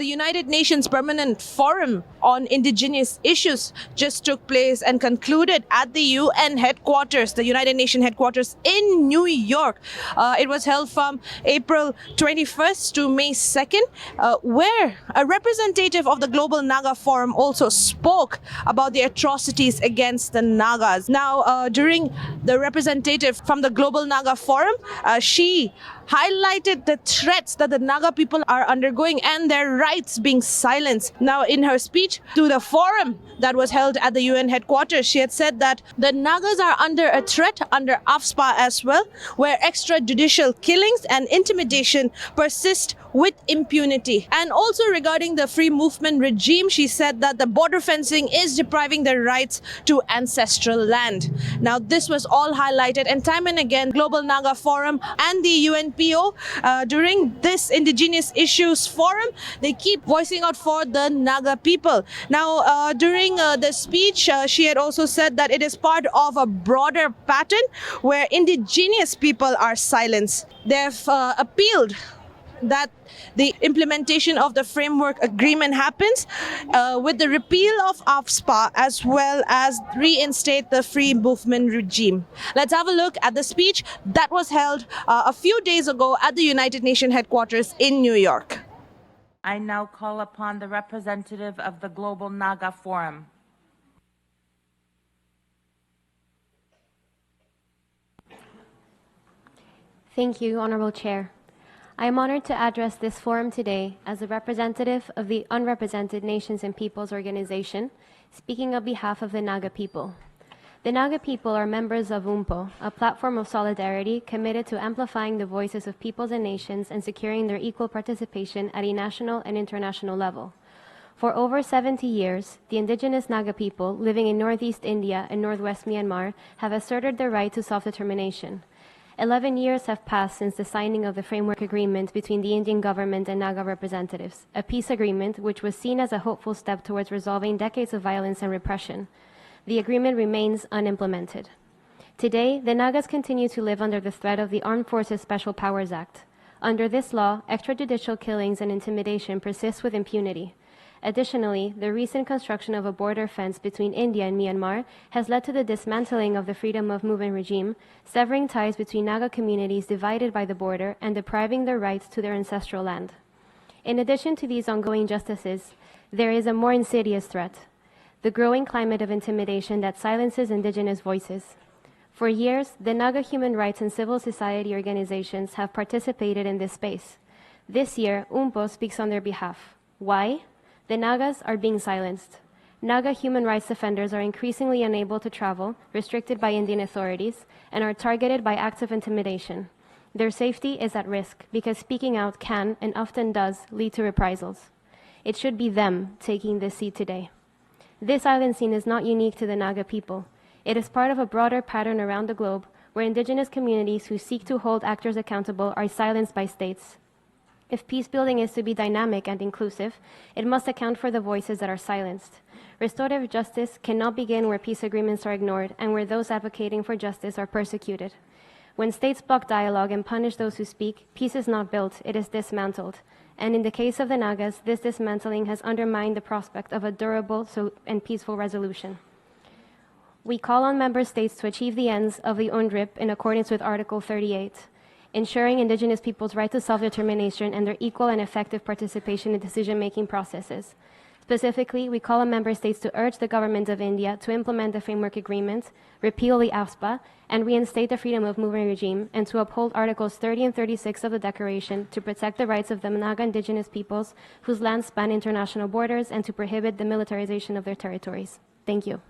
the United Nations Permanent Forum on Indigenous Issues just took place and concluded at the UN headquarters, the United Nations headquarters in New York. It was held from April 21st to May 2nd, where a representative of the Global Naga Forum also spoke about the atrocities against the Nagas. Now, during the representative from the Global Naga Forum, she highlighted the threats that the Naga people are undergoing and their rights being silenced. Now, in her speech to the forum that was held at the UN headquarters, she had said that the Nagas are under a threat under Afspa as well, where extrajudicial killings and intimidation persist with impunity. And also regarding the free movement regime, she said that the border fencing is depriving their rights to ancestral land. Now, this was all highlighted, and time and again, Global Naga Forum and the UNPO, during this Indigenous Issues Forum, they keep voicing out for the Naga people. Now, during the speech, she had also said that it is part of a broader pattern where indigenous people are silenced. They've appealed that the implementation of the framework agreement happens with the repeal of Afspa, as well as reinstate the free movement regime. Let's have a look at the speech that was held a few days ago at the United Nations headquarters in New York. I now call upon the representative of the Global Naga Forum. Thank you, Honorable Chair. I am honored to address this forum today as a representative of the Unrepresented Nations and Peoples Organization, speaking on behalf of the Naga people. The Naga people are members of UNPO, a platform of solidarity committed to amplifying the voices of peoples and nations and securing their equal participation at a national and international level. For over 70 years, the indigenous Naga people living in northeast India and northwest Myanmar have asserted their right to self-determination. 11 years have passed since the signing of the framework agreement between the Indian government and Naga representatives, a peace agreement which was seen as a hopeful step towards resolving decades of violence and repression. The agreement remains unimplemented. Today, the Nagas continue to live under the threat of the Armed Forces Special Powers Act. Under this law, extrajudicial killings and intimidation persist with impunity. Additionally, the recent construction of a border fence between India and Myanmar has led to the dismantling of the freedom of movement regime, severing ties between Naga communities divided by the border and depriving their rights to their ancestral land. In addition to these ongoing injustices, there is a more insidious threat: the growing climate of intimidation that silences indigenous voices. For years, the Naga human rights and civil society organizations have participated in this space. This year, UNPO speaks on their behalf. Why? The Nagas are being silenced. Naga human rights defenders are increasingly unable to travel, restricted by Indian authorities, and are targeted by acts of intimidation. Their safety is at risk because speaking out can, and often does, lead to reprisals. It should be them taking this seat today. This silencing is not unique to the Naga people. It is part of a broader pattern around the globe where indigenous communities who seek to hold actors accountable are silenced by states. If peacebuilding is to be dynamic and inclusive, it must account for the voices that are silenced. Restorative justice cannot begin where peace agreements are ignored and where those advocating for justice are persecuted. When states block dialogue and punish those who speak, peace is not built, it is dismantled. And in the case of the Nagas, this dismantling has undermined the prospect of a durable and peaceful resolution. We call on member states to achieve the ends of the UNDRIP in accordance with Article 38. Ensuring indigenous peoples' right to self-determination and their equal and effective participation in decision-making processes. Specifically, we call on member states to urge the government of India to implement the framework agreement, repeal the Afspa, and reinstate the freedom of movement regime, and to uphold Articles 30 and 36 of the Declaration to protect the rights of the Naga indigenous peoples whose lands span international borders and to prohibit the militarization of their territories. Thank you.